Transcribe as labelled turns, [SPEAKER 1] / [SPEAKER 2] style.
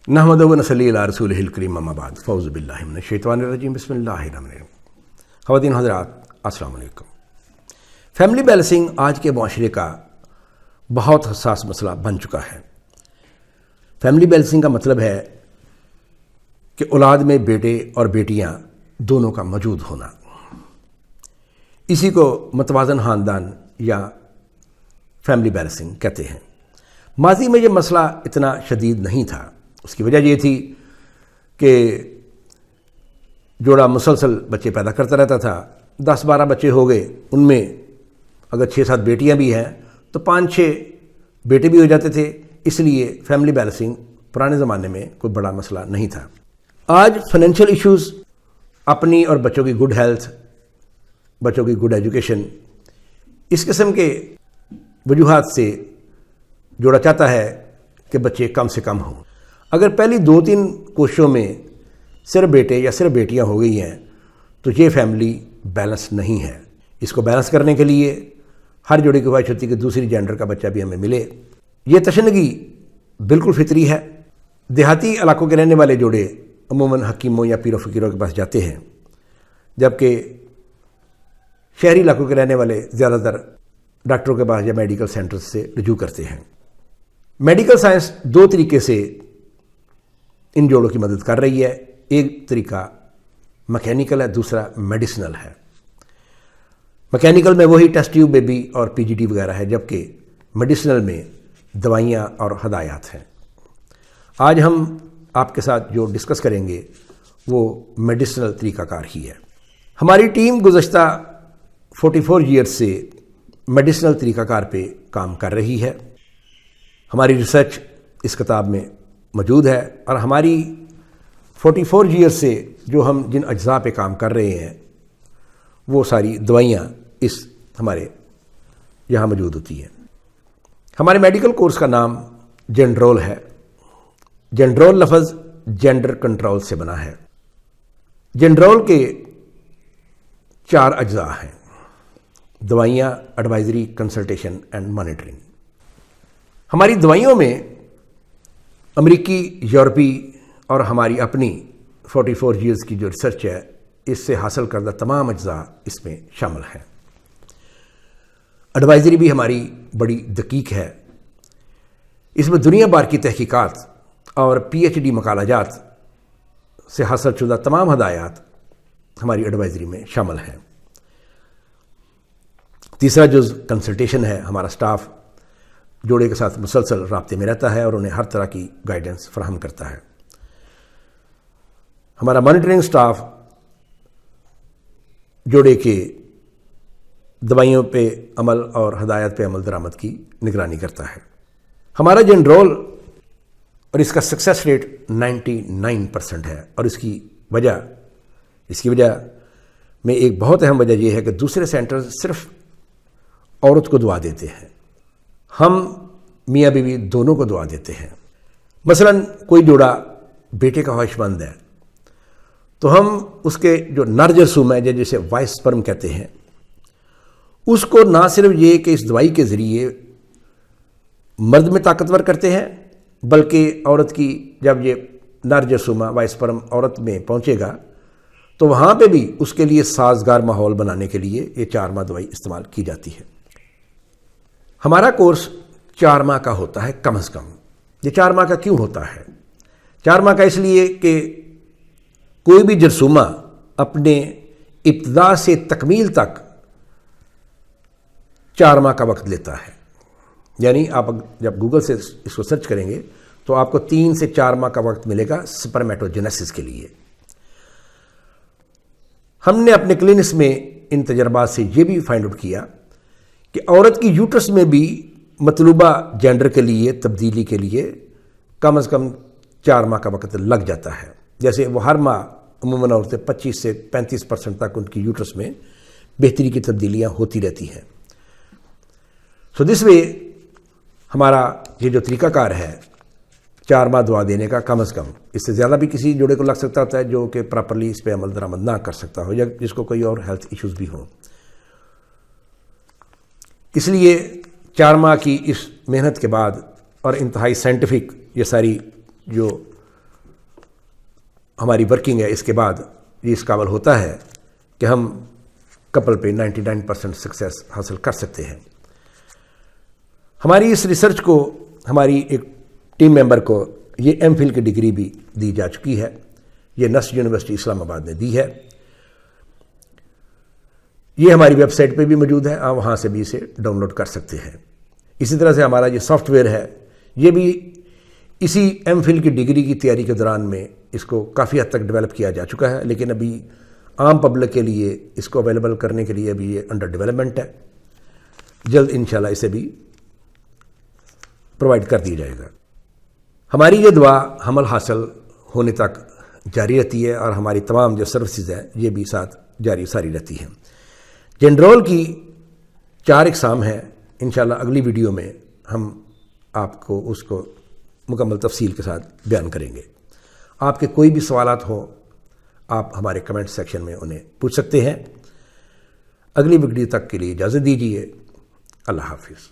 [SPEAKER 1] نحمدہ و نصلی علی رسولہ الکریم اما بعد فاعوذ باللہ من الشیطان الرجیم بسم اللہ الرحمن الرحیم۔ خواتین حضرات السلام علیکم۔ فیملی بیلنسنگ آج کے معاشرے کا بہت حساس مسئلہ بن چکا ہے۔ فیملی بیلنسنگ کا مطلب ہے کہ اولاد میں بیٹے اور بیٹیاں دونوں کا موجود ہونا، اسی کو متوازن خاندان یا فیملی بیلنسنگ کہتے ہیں۔ ماضی میں یہ مسئلہ اتنا شدید نہیں تھا۔ اس کی وجہ یہ تھی کہ جوڑا مسلسل بچے پیدا کرتا رہتا تھا۔ 10-12 بچے ہو گئے، ان میں اگر 6-7 بیٹیاں بھی ہیں تو 5-6 بیٹے بھی ہو جاتے تھے، اس لیے فیملی بیلنسنگ پرانے زمانے میں کوئی بڑا مسئلہ نہیں تھا۔ آج فائنینشیل ایشوز، اپنی اور بچوں کی گڈ ہیلتھ، بچوں کی گڈ ایجوکیشن، اس قسم کے وجوہات سے جوڑا چاہتا ہے کہ بچے کم سے کم ہوں۔ اگر پہلی 2-3 کوششوں میں صرف بیٹے یا صرف بیٹیاں ہو گئی ہیں تو یہ فیملی بیلنس نہیں ہے۔ اس کو بیلنس کرنے کے لیے ہر جوڑے کی خواہش ہوتی ہے کہ دوسری جینڈر کا بچہ بھی ہمیں ملے۔ یہ تشنگی بالکل فطری ہے۔ دیہاتی علاقوں کے رہنے والے جوڑے عموماً حکیموں یا پیر و فقیروں کے پاس جاتے ہیں، جبکہ شہری علاقوں کے رہنے والے زیادہ تر ڈاکٹروں کے پاس یا میڈیکل سینٹرز سے رجوع کرتے ہیں۔ میڈیکل سائنس 2 طریقے سے ان جوڑوں کی مدد کر رہی ہے۔ ایک طریقہ مکینیکل ہے، دوسرا میڈیسنل ہے۔ مکینیکل میں وہی ٹیسٹ ٹیوب بیبی اور پی جی ٹی وغیرہ ہے، جبکہ میڈیسنل میں دوائیاں اور ہدایات ہیں۔ آج ہم آپ کے ساتھ جو ڈسکس کریں گے وہ میڈیسنل طریقہ کار ہی ہے۔ ہماری ٹیم گزشتہ 44 ایئرز سے میڈیسنل طریقہ کار پہ کام کر رہی ہے۔ ہماری ریسرچ اس کتاب میں موجود ہے، اور ہماری 44 ایئرز سے جو ہم جن اجزاء پہ کام کر رہے ہیں وہ ساری دوائیاں اس ہمارے یہاں موجود ہوتی ہیں۔ ہمارے میڈیکل کورس کا نام جنڈرول ہے۔ جنڈرول لفظ جینڈر کنٹرول سے بنا ہے۔ جنڈرول کے 4 اجزاء ہیں: دوائیاں، ایڈوائزری، کنسلٹیشن اینڈ مانیٹرنگ۔ ہماری دوائیوں میں امریکی، یورپی اور ہماری اپنی 44 ایئرز کی جو ریسرچ ہے، اس سے حاصل کردہ تمام اجزاء اس میں شامل ہیں۔ ایڈوائزری بھی ہماری بڑی دقیق ہے۔ اس میں دنیا بھر کی تحقیقات اور PhD مقالہ جات سے حاصل شدہ تمام ہدایات ہماری ایڈوائزری میں شامل ہیں۔ تیسرا جز کنسلٹیشن ہے۔ ہمارا سٹاف جوڑے کے ساتھ مسلسل رابطے میں رہتا ہے اور انہیں ہر طرح کی گائیڈنس فراہم کرتا ہے۔ ہمارا مانیٹرنگ سٹاف جوڑے کے دوائیوں پہ عمل اور ہدایات پہ عمل درآمد کی نگرانی کرتا ہے۔ ہمارا جنڈرول اور اس کا سکسیس ریٹ 99% ہے، اور اس کی وجہ میں ایک بہت اہم وجہ یہ ہے کہ دوسرے سینٹرز صرف عورت کو دعا دیتے ہیں، ہم میاں بیوی دونوں کو دعا دیتے ہیں۔ مثلا کوئی جوڑا بیٹے کا خواہش مند ہے تو ہم اس کے جو نر جرثومہ ہے جسے وائس سپرم کہتے ہیں، اس کو نہ صرف یہ کہ اس دوائی کے ذریعے مرد میں طاقتور کرتے ہیں، بلکہ عورت کی جب یہ نر جرثومہ وائس سپرم عورت میں پہنچے گا تو وہاں پہ بھی اس کے لیے سازگار ماحول بنانے کے لیے یہ 4 ماہ دوائی استعمال کی جاتی ہے۔ ہمارا کورس 4 ماہ کا ہوتا ہے کم از کم۔ یہ 4 ماہ کا کیوں ہوتا ہے؟ 4 ماہ کا اس لیے کہ کوئی بھی جرثومہ اپنے ابتدا سے تکمیل تک 4 ماہ کا وقت لیتا ہے۔ یعنی آپ جب گوگل سے اس کو سرچ کریں گے تو آپ کو 3 سے 4 ماہ کا وقت ملے گا سپرمیٹوجینیسس کے لیے۔ ہم نے اپنے کلینکس میں ان تجربات سے یہ بھی فائنڈ آؤٹ کیا کہ عورت کی یوٹرس میں بھی مطلوبہ جینڈر کے لیے تبدیلی کے لیے کم از کم 4 ماہ کا وقت لگ جاتا ہے۔ جیسے وہ ہر ماہ عموماً عورتیں 25 سے 35% تک ان کی یوٹرس میں بہتری کی تبدیلیاں ہوتی رہتی ہیں۔ سو دس وے ہمارا یہ جو طریقہ کار ہے 4 ماہ دعا دینے کا، کم از کم اس سے زیادہ بھی کسی جوڑے کو لگ سکتا ہوتا ہے جو کہ پراپرلی اس پہ عمل درآمد نہ کر سکتا ہو، یا جس کو کوئی اور ہیلتھ ایشوز بھی ہوں۔ اس لیے 4 ماہ کی اس محنت کے بعد اور انتہائی سائنٹیفک یہ ساری جو ہماری ورکنگ ہے اس کے بعد یہ اس قابل ہوتا ہے کہ ہم کپل پہ 99% سکسیس حاصل کر سکتے ہیں۔ ہماری اس ریسرچ کو ہماری ایک ٹیم ممبر کو یہ ایم فل کی ڈگری بھی دی جا چکی ہے، یہ نسٹ یونیورسٹی اسلام آباد نے دی ہے۔ یہ ہماری ویب سائٹ پہ بھی موجود ہے، آپ وہاں سے بھی اسے ڈاؤن لوڈ کر سکتے ہیں۔ اسی طرح سے ہمارا یہ سافٹ ویئر ہے، یہ بھی اسی ایم فل کی ڈگری کی تیاری کے دوران میں اس کو کافی حد تک ڈیولپ کیا جا چکا ہے، لیکن ابھی عام پبلک کے لیے اس کو اویلیبل کرنے کے لیے ابھی یہ انڈر ڈیولپمنٹ ہے، جلد انشاءاللہ اسے بھی پرووائڈ کر دیا جائے گا۔ ہماری یہ دعا حمل حاصل ہونے تک جاری رہتی ہے، اور ہماری تمام جو سروسز ہیں یہ بھی ساتھ جاری ساری رہتی ہیں۔ جنرول کی 4 اقسام ہیں، انشاءاللہ اگلی ویڈیو میں ہم آپ کو اس کو مکمل تفصیل کے ساتھ بیان کریں گے۔ آپ کے کوئی بھی سوالات ہوں آپ ہمارے کمنٹ سیکشن میں انہیں پوچھ سکتے ہیں۔ اگلی ویڈیو تک کے لیے اجازت دیجیے۔ اللہ حافظ۔